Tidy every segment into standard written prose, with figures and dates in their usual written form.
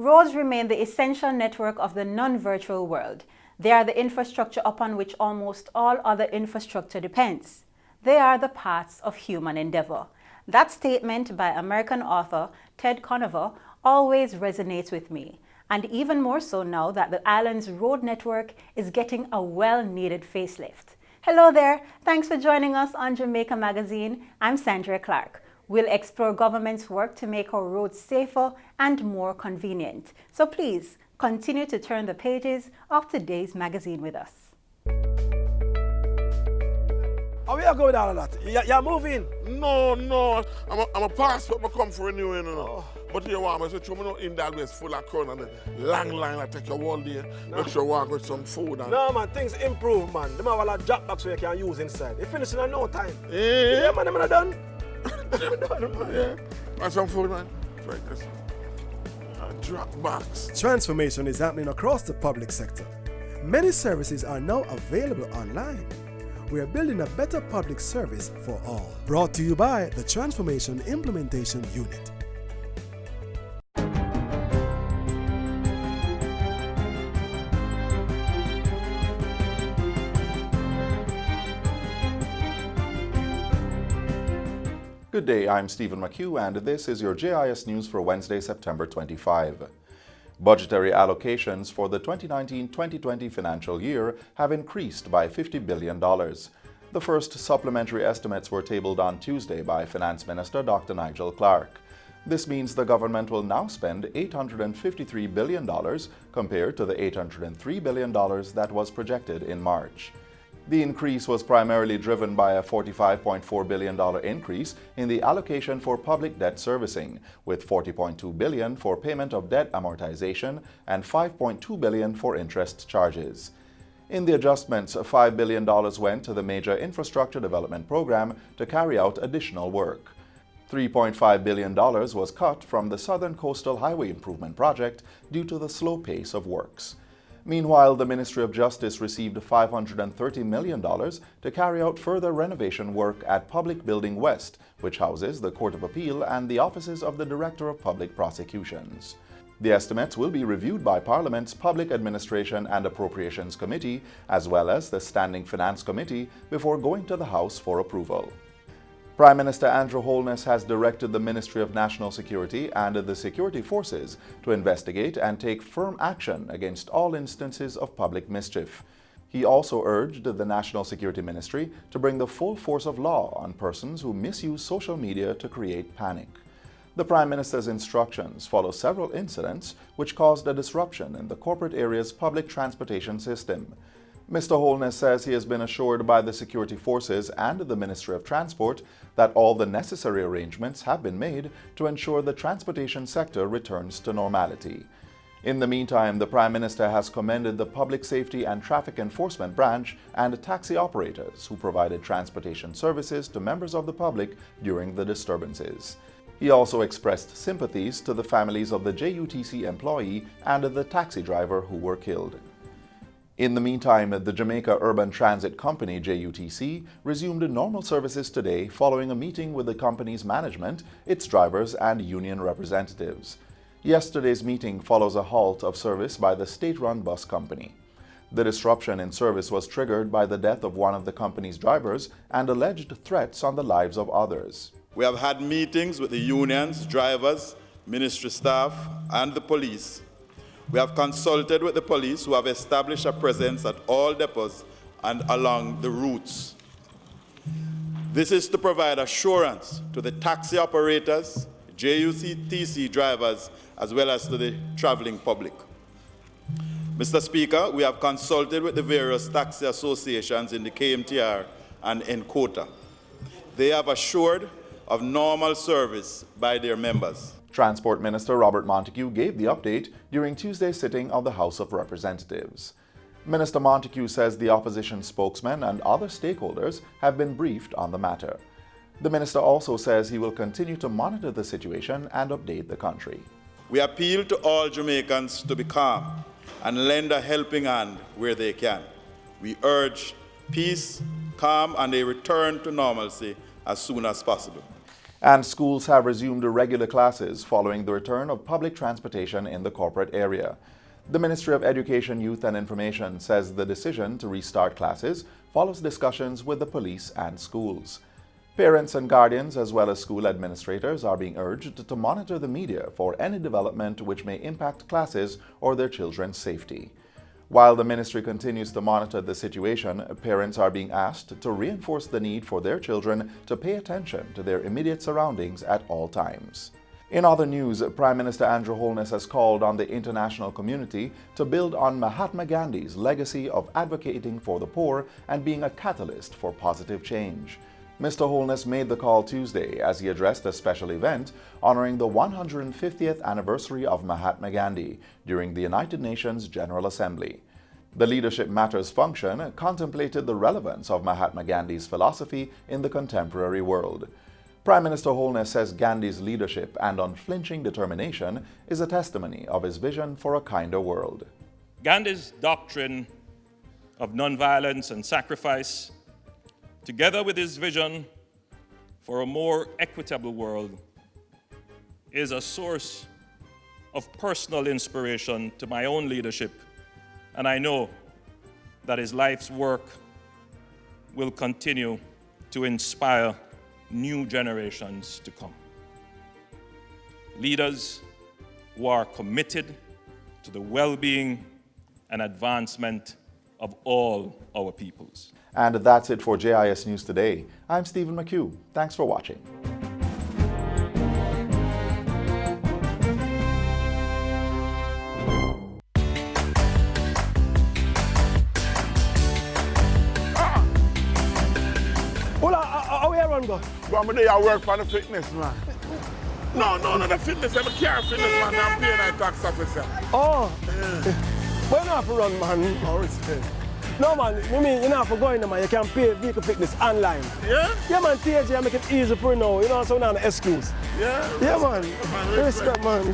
Roads remain the essential network of the non-virtual world. They are the infrastructure upon which almost all other infrastructure depends. They are the paths of human endeavor. That statement by American author Ted Conover always resonates with me, and even more so now that the island's road network is getting a well-needed facelift. Hello there, thanks for joining us on Jamaica Magazine. I'm Sandra Clark. We'll explore government's work to make our roads safer and more convenient. So please, continue to turn the pages of today's magazine with us. How we are going with all of that? You're moving? No. I'm a passport, but come for renewing, you know. But you want me to say, you in that place full of corn and a long line that take you all day. Make sure you walk with some food. And... No, man, things improve, man. Them have a lot of drop box where you can use inside. They finish in no time. Yeah, man, them are done. Yeah. And some food, man. Right, this. Drop box. Transformation is happening across the public sector. Many services are now available online. We are building a better public service for all. Brought to you by the Transformation Implementation Unit. Good day, I'm Stephen McHugh, and this is your JIS News for Wednesday, September 25. Budgetary allocations for the 2019-2020 financial year have increased by $50 billion. The first supplementary estimates were tabled on Tuesday by Finance Minister Dr. Nigel Clark. This means the government will now spend $853 billion compared to the $803 billion that was projected in March. The increase was primarily driven by a $45.4 billion increase in the allocation for public debt servicing, with $40.2 billion for payment of debt amortization and $5.2 billion for interest charges. In the adjustments, $5 billion went to the Major Infrastructure Development Program to carry out additional work. $3.5 billion was cut from the Southern Coastal Highway Improvement Project due to the slow pace of works. Meanwhile, the Ministry of Justice received $530 million to carry out further renovation work at Public Building West, which houses the Court of Appeal and the offices of the Director of Public Prosecutions. The estimates will be reviewed by Parliament's Public Administration and Appropriations Committee, as well as the Standing Finance Committee, before going to the House for approval. Prime Minister Andrew Holness has directed the Ministry of National Security and the security forces to investigate and take firm action against all instances of public mischief. He also urged the National Security Ministry to bring the full force of law on persons who misuse social media to create panic. The Prime Minister's instructions follow several incidents which caused a disruption in the corporate area's public transportation system. Mr. Holness says he has been assured by the security forces and the Ministry of Transport that all the necessary arrangements have been made to ensure the transportation sector returns to normality. In the meantime, the Prime Minister has commended the Public Safety and Traffic Enforcement Branch and taxi operators who provided transportation services to members of the public during the disturbances. He also expressed sympathies to the families of the JUTC employee and the taxi driver who were killed. In the meantime, the Jamaica Urban Transit Company, JUTC, resumed normal services today following a meeting with the company's management, its drivers, and union representatives. Yesterday's meeting follows a halt of service by the state-run bus company. The disruption in service was triggered by the death of one of the company's drivers and alleged threats on the lives of others. We have had meetings with the unions, drivers, ministry staff, and the police. We have consulted with the police, who have established a presence at all depots and along the routes. This is to provide assurance to the taxi operators, JUTC drivers, as well as to the traveling public. Mr. Speaker, we have consulted with the various taxi associations in the KMTR and in Kota. They have assured of normal service by their members. Transport Minister Robert Montego gave the update during Tuesday's sitting of the House of Representatives. Minister Montego says the opposition spokesman and other stakeholders have been briefed on the matter. The minister also says he will continue to monitor the situation and update the country. We appeal to all Jamaicans to be calm and lend a helping hand where they can. We urge peace, calm, and a return to normalcy as soon as possible. And schools have resumed regular classes following the return of public transportation in the corporate area. The Ministry of Education, Youth and Information says the decision to restart classes follows discussions with the police and schools. Parents and guardians, as well as school administrators, are being urged to monitor the media for any development which may impact classes or their children's safety. While the ministry continues to monitor the situation, parents are being asked to reinforce the need for their children to pay attention to their immediate surroundings at all times. In other news, Prime Minister Andrew Holness has called on the international community to build on Mahatma Gandhi's legacy of advocating for the poor and being a catalyst for positive change. Mr. Holness made the call Tuesday as he addressed a special event honoring the 150th anniversary of Mahatma Gandhi during the United Nations General Assembly. The Leadership Matters function contemplated the relevance of Mahatma Gandhi's philosophy in the contemporary world. Prime Minister Holness says Gandhi's leadership and unflinching determination is a testimony of his vision for a kinder world. Gandhi's doctrine of nonviolence and sacrifice, together with his vision for a more equitable world, is a source of personal inspiration to my own leadership, and I know that his life's work will continue to inspire new generations to come. Leaders who are committed to the well-being and advancement of all our peoples. And that's it for JIS News Today. I'm Stephen McHugh. Thanks for watching. Hola, how we run go? Well, I'm there work for the fitness, man. No, the fitness, I'm a care fitness, man. I'm paying a tax officer. Oh. Well, you have to run, man. Oh, respect. No, man, I mean, you don't have to go in there, man. You can pay vehicle fitness online. Yeah? Yeah, man, TJ, make it easy for you now. You know, so not an excuse. Yeah? Yeah, man. Respect, man.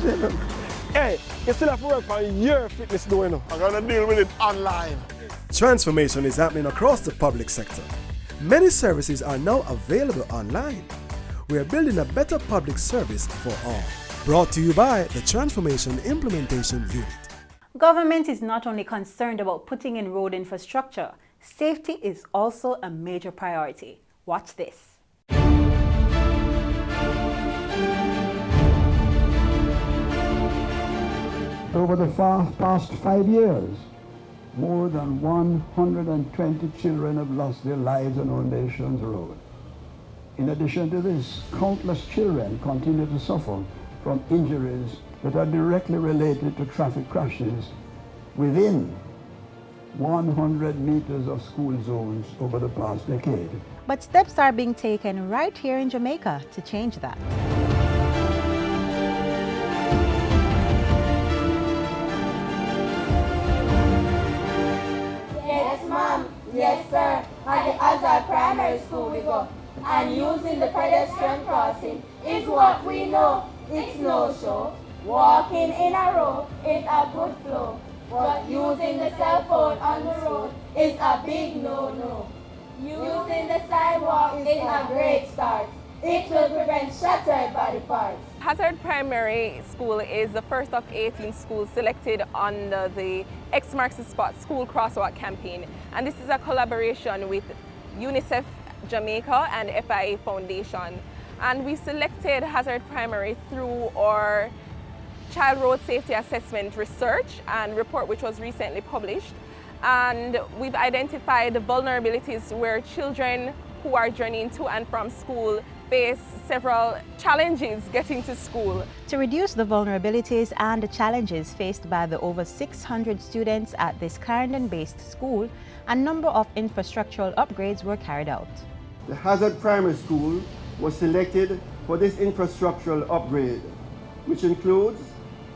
Hey, you still have to work on your fitness, though, you know. I'm going to deal with it online. Transformation is happening across the public sector. Many services are now available online. We are building a better public service for all. Brought to you by the Transformation Implementation Unit. Government is not only concerned about putting in road infrastructure, safety is also a major priority. Watch this. Over the past 5 years, more than 120 children have lost their lives on our nation's road. In addition to this, countless children continue to suffer from injuries that are directly related to traffic crashes within 100 meters of school zones over the past decade. But steps are being taken right here in Jamaica to change that. Yes, ma'am. Yes, sir. As our primary school we go. And using the pedestrian crossing is what we know. It's no show. Walking in a row is a good flow. But using the cell phone on the road is a big no-no. Using the sidewalk is a great start. It will prevent shattered body parts. Hazard Primary School is the first of 18 schools selected under the X Marks the Spot School Crosswalk campaign. And this is a collaboration with UNICEF Jamaica and FIA Foundation. And we selected Hazard Primary through our Child Road Safety Assessment research and report, which was recently published. And we've identified the vulnerabilities where children who are journeying to and from school face several challenges getting to school. To reduce the vulnerabilities and the challenges faced by the over 600 students at this Clarendon-based school, a number of infrastructural upgrades were carried out. The Hazard Primary School was selected for this infrastructural upgrade, which includes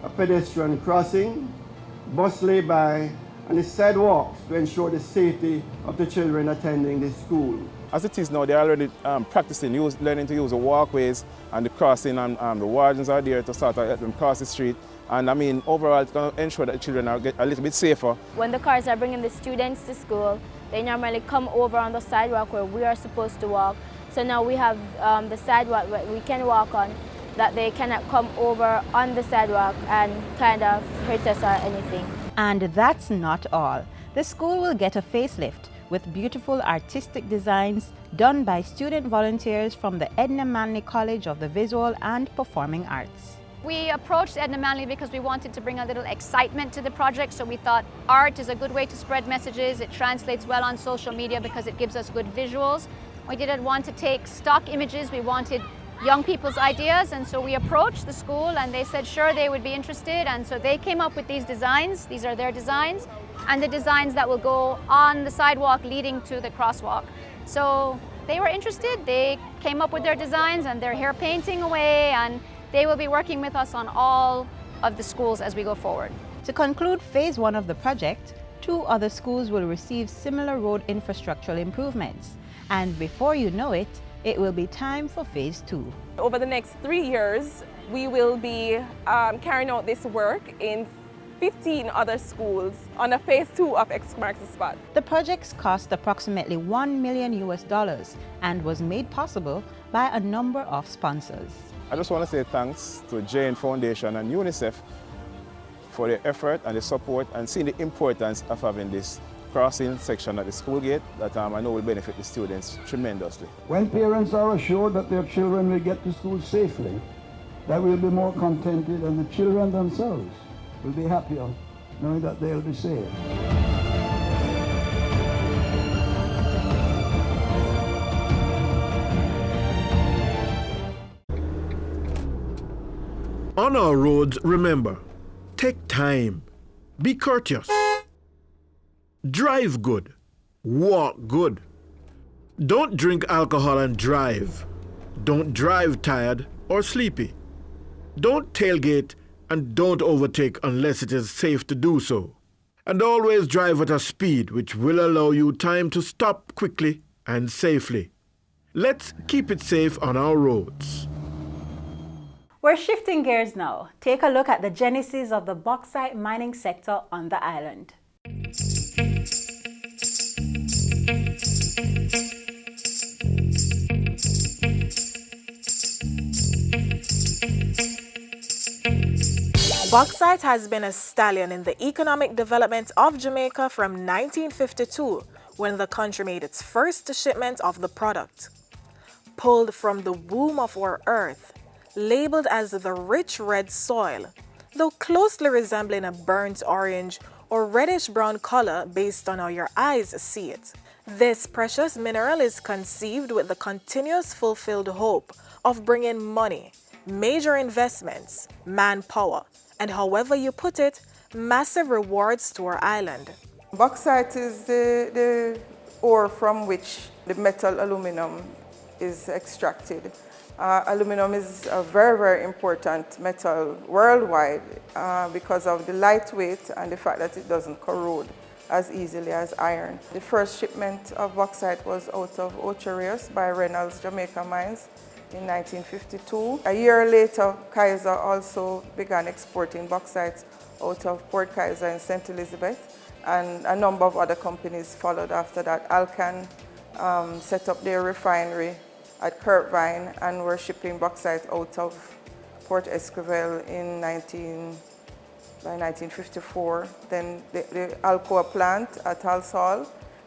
a pedestrian crossing, bus lay-by, and the sidewalks to ensure the safety of the children attending this school. As it is now, they're already practicing, learning to use the walkways and the crossing, and the wardens are there to start to help them cross the street. And I mean, overall, it's going to ensure that the children are a little bit safer. When the cars are bringing the students to school, they normally come over on the sidewalk where we are supposed to walk. So now we have the sidewalk that we can walk on, that they cannot come over on the sidewalk and kind of hurt us or anything. And that's not all. The school will get a facelift with beautiful artistic designs done by student volunteers from the Edna Manley College of the Visual and Performing Arts. We approached Edna Manley because we wanted to bring a little excitement to the project, so we thought art is a good way to spread messages. It translates well on social media because it gives us good visuals. We didn't want to take stock images, we wanted young people's ideas, and so we approached the school and they said sure they would be interested, and so they came up with these designs. These are their designs and the designs that will go on the sidewalk leading to the crosswalk. So they were interested, they came up with their designs and they're here painting away, and they will be working with us on all of the schools as we go forward. To conclude phase 1 of the project, 2 other schools will receive similar road infrastructural improvements. And before you know it, it will be time for phase 2. Over the next 3 years, we will be carrying out this work in 15 other schools on a phase 2 of X Marks the Spot. The projects cost approximately $1 million and was made possible by a number of sponsors. I just want to say thanks to Jane Foundation and UNICEF for their effort and the support and seeing the importance of having this crossing section at the school gate that I know will benefit the students tremendously. When parents are assured that their children will get to school safely, they will be more contented, and the children themselves will be happier knowing that they'll be safe. On our roads, remember, take time, be courteous, drive good, walk good. Don't drink alcohol and drive. Don't drive tired or sleepy. Don't tailgate and don't overtake unless it is safe to do so. And always drive at a speed which will allow you time to stop quickly and safely. Let's keep it safe on our roads. We're shifting gears now. Take a look at the genesis of the bauxite mining sector on the island. Bauxite has been a stallion in the economic development of Jamaica from 1952, when the country made its first shipment of the product. Pulled from the womb of our earth, labeled as the rich red soil, though closely resembling a burnt orange or reddish-brown color based on how your eyes see it. This precious mineral is conceived with the continuous fulfilled hope of bringing money, major investments, manpower, and however you put it, massive rewards to our island. Bauxite is the ore from which the metal aluminum is extracted. Aluminum is a very, very important metal worldwide because of the lightweight and the fact that it doesn't corrode as easily as iron. The first shipment of bauxite was out of Ocherius by Reynolds Jamaica Mines in 1952. A year later, Kaiser also began exporting bauxite out of Port Kaiser in St. Elizabeth, and a number of other companies followed after that. Alcan set up their refinery at Kirkvine and were shipping bauxite out of Port Esquivel by 1954. Then the Alcoa plant at Halsall,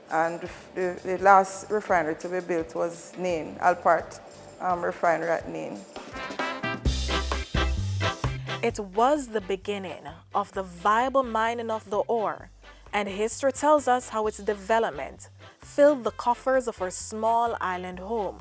and the last refinery to be built was Nain, Alpart refinery at Nain. It was the beginning of the viable mining of the ore, and history tells us how its development filled the coffers of our small island home.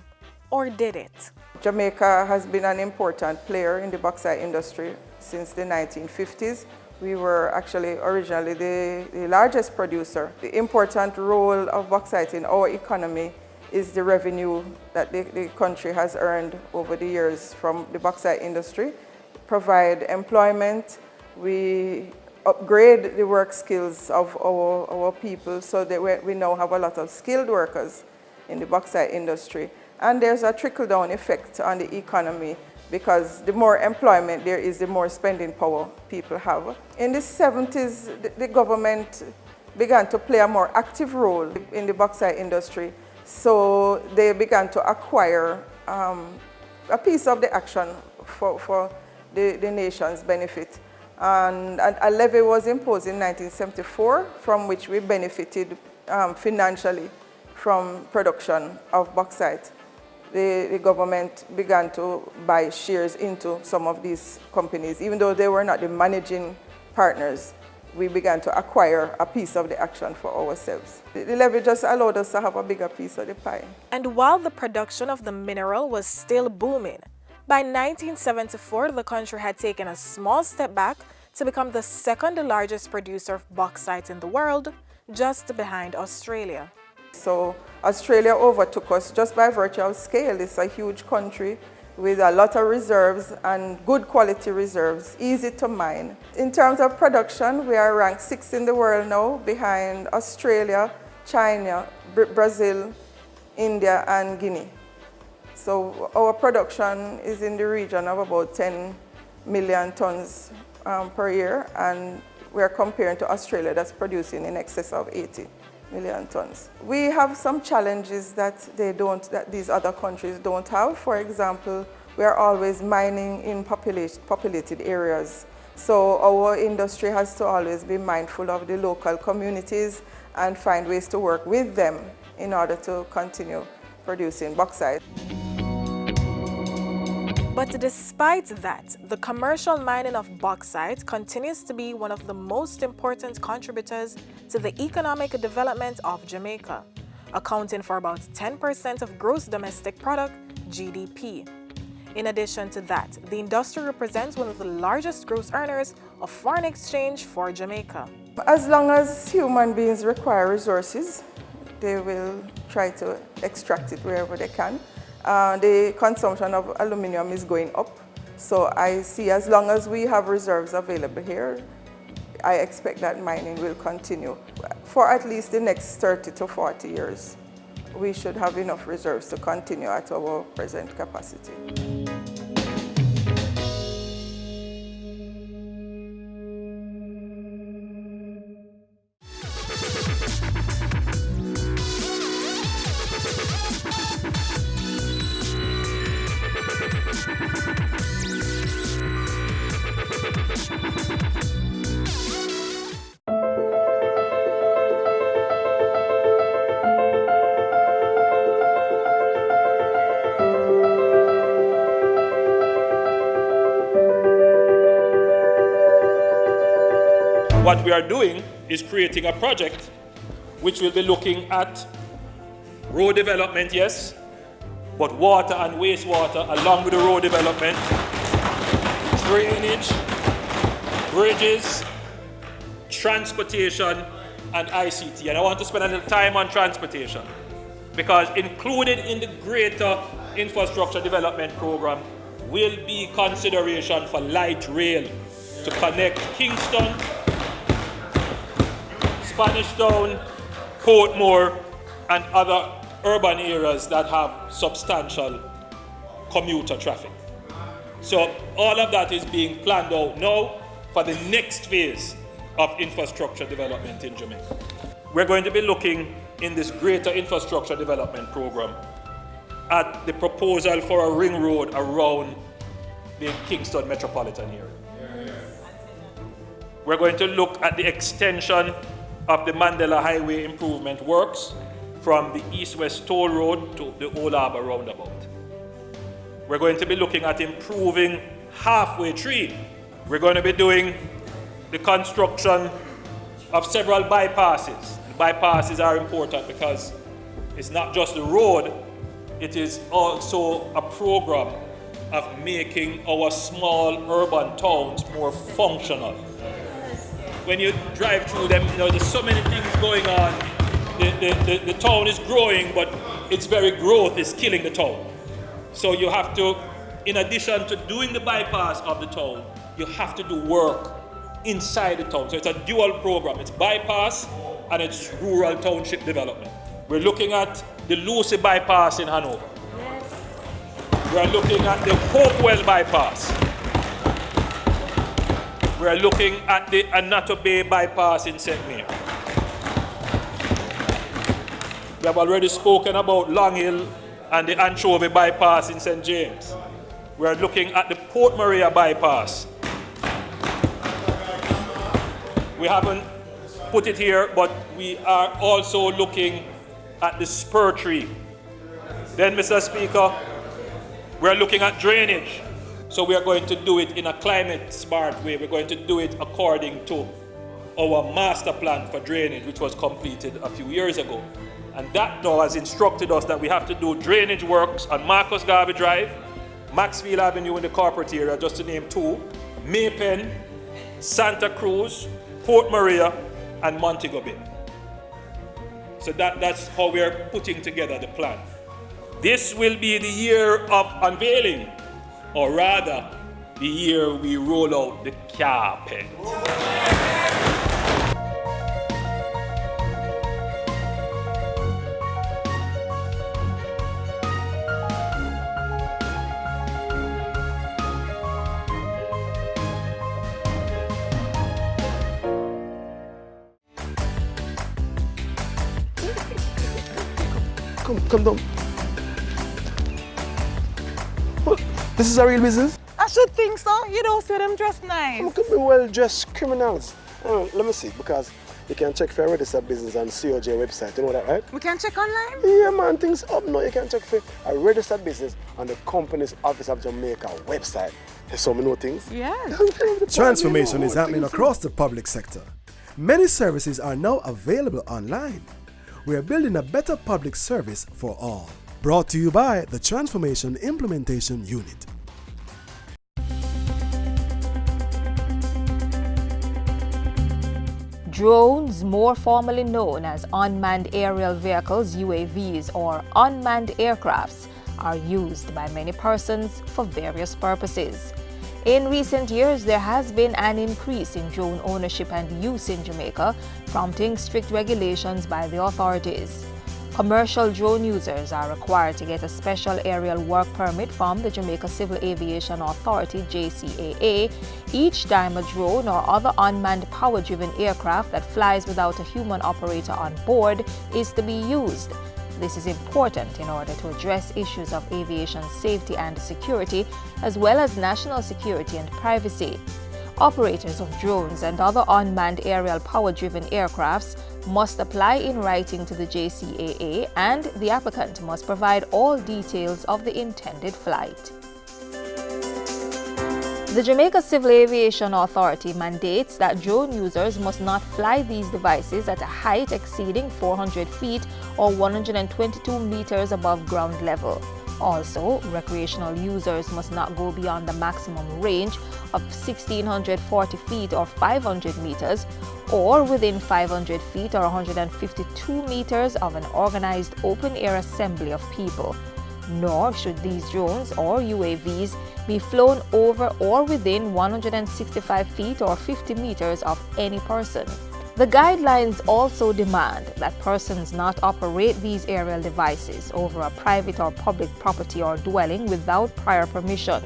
Or did it? Jamaica has been an important player in the bauxite industry since the 1950s. We were actually originally the largest producer. The important role of bauxite in our economy is the revenue that the country has earned over the years from the bauxite industry. Provide employment, we upgrade the work skills of our people so that we now have a lot of skilled workers in the bauxite industry. And there's a trickle-down effect on the economy because the more employment there is, the more spending power people have. In the 70s, the government began to play a more active role in the bauxite industry So they began to acquire a piece of the action for the nation's benefit. And a levy was imposed in 1974, from which we benefited financially from production of bauxite. The government began to buy shares into some of these companies. Even though they were not the managing partners, we began to acquire a piece of the action for ourselves. The levy just allowed us to have a bigger piece of the pie. And while the production of the mineral was still booming, by 1974, the country had taken a small step back to become the second largest producer of bauxite in the world, just behind Australia. So Australia overtook us just by virtue of scale. It's a huge country with a lot of reserves and good quality reserves, easy to mine. In terms of production, we are ranked 6th in the world now, behind Australia, China, Brazil, India, and Guinea. So our production is in the region of about 10 million tons per year, and we're comparing to Australia that's producing in excess of 80 million tons. We have some challenges that these other countries don't have. For example, we are always mining in populated areas. So our industry has to always be mindful of the local communities and find ways to work with them in order to continue producing bauxite. But despite that, the commercial mining of bauxite continues to be one of the most important contributors to the economic development of Jamaica, accounting for about 10% of gross domestic product, GDP. In addition to that, the industry represents one of the largest gross earners of foreign exchange for Jamaica. As long as human beings require resources, they will try to extract it wherever they can. The consumption of aluminum is going up. So I see, as long as we have reserves available here, I expect that mining will continue. For at least the next 30 to 40 years, we should have enough reserves to continue at our present capacity. What we are doing is creating a project which will be looking at road development, yes, but water and wastewater along with the road development, drainage, bridges, transportation, and ICT. And I want to spend a little time on transportation because included in the greater infrastructure development program will be consideration for light rail to connect Kingston, Spanish Town, Portmore, and other urban areas that have substantial commuter traffic. So all of that is being planned out now for the next phase of infrastructure development in Jamaica. We're going to be looking in this greater infrastructure development program at the proposal for a ring road around the Kingston metropolitan area. We're going to look at the extension of the Mandela Highway improvement works from the east-west toll road to the Old Harbour roundabout. We're going to be looking at improving Halfway Tree. We're going to be doing the construction of several bypasses. The bypasses are important because it's not just the road, it is also a program of making our small urban towns more functional. When you drive through them, there's so many things going on. The town is growing, but its very growth is killing the town. So you have to, in addition to doing the bypass of the town, you have to do work inside the town. So it's a dual program. It's bypass and it's rural township development. We're looking at the Lucy bypass in Hanover. We're looking at the Hopewell bypass. We're looking at the Anato Bay bypass in St. Mary. We have already spoken about Long Hill and the Anchovy bypass in St. James. We are looking at the Port Maria bypass. We haven't put it here, but we are also looking at the spur tree. Then, Mr. Speaker, we are looking at drainage. So we are going to do it in a climate-smart way. We're going to do it according to our master plan for drainage, which was completed a few years ago. And that now has instructed us that we have to do drainage works on Marcus Garvey Drive, Maxfield Avenue in the corporate area, just to name two, Maypen, Santa Cruz, Port Maria, and Montego Bay. So that's how we're putting together the plan. This will be the year of unveiling, or rather, the year we roll out the carpet. Come down. What? This is a real business? I should think so. You don't see them dressed nice. How could be well-dressed criminals? Let me see, because you can check for a registered business on COJ website. You know that, right? We can check online? Yeah, man, things up now. You can check for a registered business on the Companies Office of Jamaica website. So many know things. Yes. Transformation is happening across the public sector. Many services are now available online. We are building a better public service for all. Brought to you by the Transformation Implementation Unit. Drones, more formally known as unmanned aerial vehicles, UAVs, or unmanned aircrafts, are used by many persons for various purposes. In recent years, there has been an increase in drone ownership and use in Jamaica, prompting strict regulations by the authorities. Commercial drone users are required to get a special aerial work permit from the Jamaica Civil Aviation Authority, JCAA, each time a drone or other unmanned power-driven aircraft that flies without a human operator on board is to be used. This is important in order to address issues of aviation safety and security, as well as national security and privacy. Operators of drones and other unmanned aerial power-driven aircrafts must apply in writing to the JCAA, and the applicant must provide all details of the intended flight. The Jamaica Civil Aviation Authority mandates that drone users must not fly these devices at a height exceeding 400 feet or 122 meters above ground level. Also, recreational users must not go beyond the maximum range of 1,640 feet or 500 meters, or within 500 feet or 152 meters of an organized open-air assembly of people. Nor should these drones or UAVs be flown over or within 165 feet or 50 meters of any person. The guidelines also demand that persons not operate these aerial devices over a private or public property or dwelling without prior permission.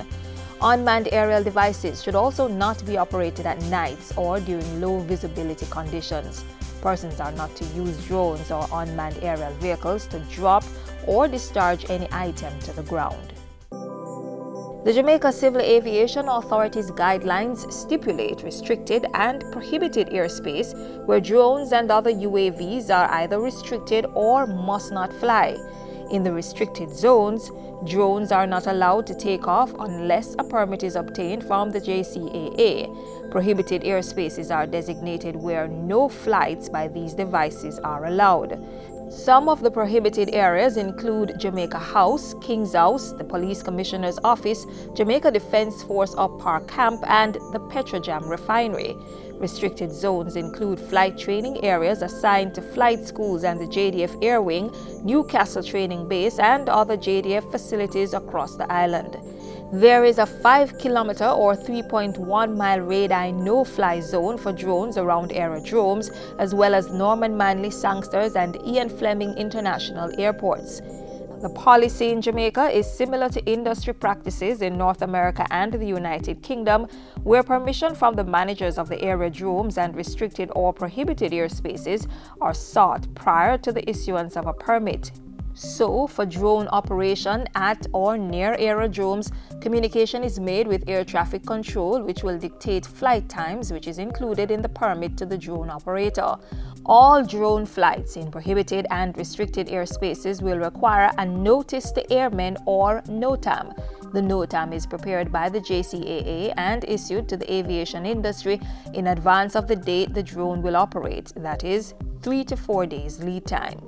Unmanned aerial devices should also not be operated at nights or during low visibility conditions. Persons are not to use drones or unmanned aerial vehicles to drop or discharge any item to the ground. The Jamaica Civil Aviation Authority's guidelines stipulate restricted and prohibited airspace where drones and other UAVs are either restricted or must not fly. In the restricted zones, drones are not allowed to take off unless a permit is obtained from the JCAA. Prohibited airspaces are designated where no flights by these devices are allowed. Some of the prohibited areas include Jamaica House, King's House, the Police Commissioner's Office, Jamaica Defence Force Up Park Camp, and the Petrojam Refinery. Restricted zones include flight training areas assigned to flight schools and the JDF Air Wing, Newcastle Training Base, and other JDF facilities across the island. There is a 5-kilometer or 3.1-mile radii no-fly zone for drones around aerodromes, as well as Norman Manley Sangsters and Ian Fleming International airports. The policy in Jamaica is similar to industry practices in North America and the United Kingdom, where permission from the managers of the aerodromes and restricted or prohibited airspaces are sought prior to the issuance of a permit. So, for drone operation at or near aerodromes, communication is made with air traffic control, which will dictate flight times, which is included in the permit to the drone operator. All drone flights in prohibited and restricted airspaces will require a notice to airmen or NOTAM. The NOTAM is prepared by the JCAA and issued to the aviation industry in advance of the date the drone will operate, that is, 3 to 4 days lead time.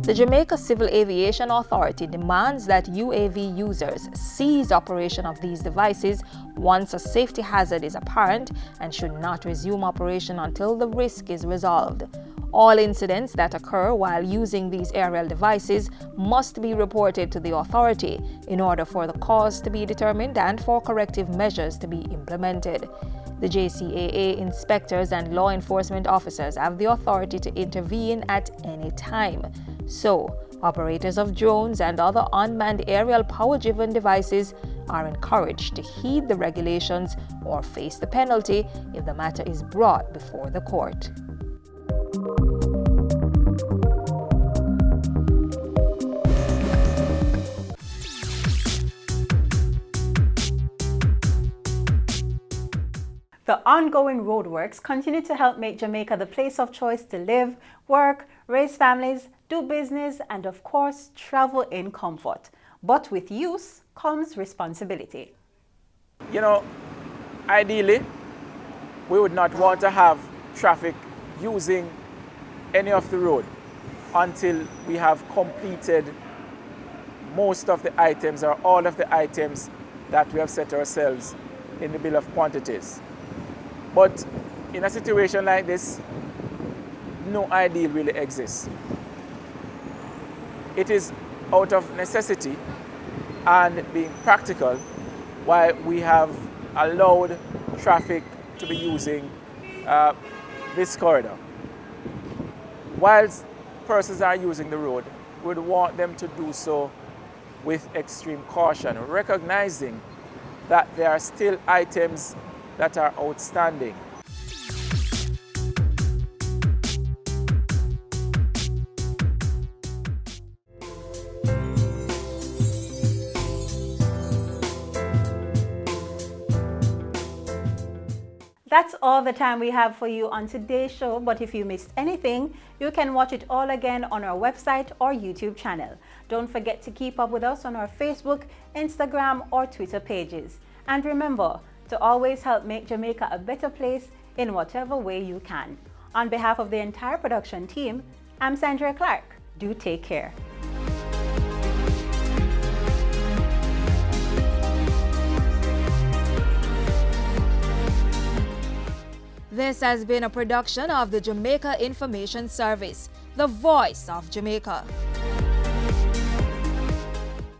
The Jamaica Civil Aviation Authority demands that UAV users cease operation of these devices once a safety hazard is apparent and should not resume operation until the risk is resolved. All incidents that occur while using these aerial devices must be reported to the authority in order for the cause to be determined and for corrective measures to be implemented. The JCAA inspectors and law enforcement officers have the authority to intervene at any time. So, operators of drones and other unmanned aerial power-driven devices are encouraged to heed the regulations or face the penalty if the matter is brought before the court. The ongoing roadworks continue to help make Jamaica the place of choice to live, work, raise families, do business, and of course, travel in comfort. But with use comes responsibility. You know, ideally, we would not want to have traffic using any of the road until we have completed most of the items or all of the items that we have set ourselves in the bill of quantities. But in a situation like this, no ideal really exists. It is out of necessity and being practical why we have allowed traffic to be using this corridor. Whilst persons are using the road, we would want them to do so with extreme caution, recognizing that there are still items that are outstanding. That's all the time we have for you on today's show, but if you missed anything, you can watch it all again on our website or YouTube channel. Don't forget to keep up with us on our Facebook, Instagram, or Twitter pages. And remember to always help make Jamaica a better place in whatever way you can. On behalf of the entire production team, I'm Sandra Clark. Do take care. This has been a production of the Jamaica Information Service, the voice of Jamaica.